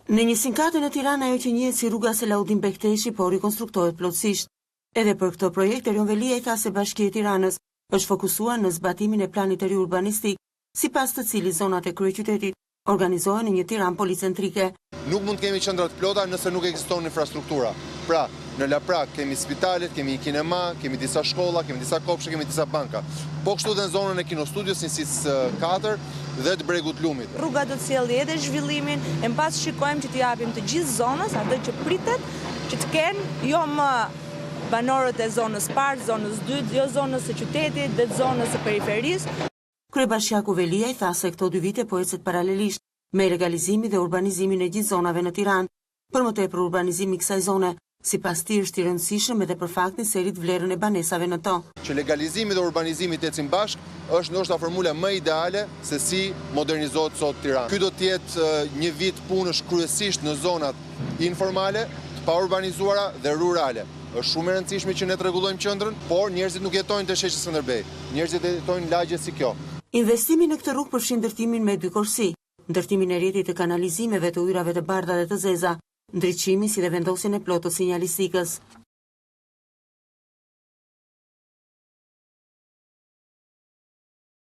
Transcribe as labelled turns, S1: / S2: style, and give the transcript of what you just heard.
S1: Në një sinkate në Tiranë, ajo që njihet si rruga Selaudin Bekteshi po rikonstruktohet plotësisht. Edhe për këtë projekt Erion Velia i tha se Bashkia e Tiranës është fokusuar në zbatimin e planit të ri urbanistik, sipas të cilit zonat e kryeqytetit organizohen në një Tiranë policentrike.
S2: Nuk mund të kemi qendra të plota nëse nuk ekziston infrastruktura. Pra, në Laprak kemi spitalet, kemi një kinema, kemi disa shkolla, kemi disa kopshte, kemi disa banka. Po kështu dhe në zonën e kinostudios njësisë 4 dhe të Bregut Lumit.
S3: Rruga do të sjellë edhe zhvillimin, e mbas shikojmë që t'i japim të gjithë zonës atë që pritet që të kenë jo më banorët e zonës parë, zonës 2, jo zonës së qytetit dhe zonës së periferisë.
S1: Kryebashkiaku Velia i tha se këto 2 vite po ecet paralelisht me legalizimin dhe urbanizimin e gjithë zonave në Tiranë. Për më tepër urbanizimi i kësaj zone, sipas tij është i rëndësishëm edhe për faktin se rrit vlerën e banesave në to.
S2: Që legalizimi dhe urbanizimi të ecin bashkë është ndoshta formula më ideale se si modernizohet sot Tirana. Ky do të jetë një vit punësh kryesisht në zonat informale, të paurbanizuara dhe rurale. Është shumë e rëndësishme që ne të rregullojmë qendrën, por njerëzit nuk jetojnë te sheshi Skënderbej. Njerëzit jetojnë në lagje si kjo.
S1: Investimi në këtë rrugë përfshin ndërtimin me 2 korsi, ndërtimin e rrjetit të kanalizimeve të ujrave të bardha dhe të zeza, ndriçimin si dhe vendosjen e plotë të sinjalistikës.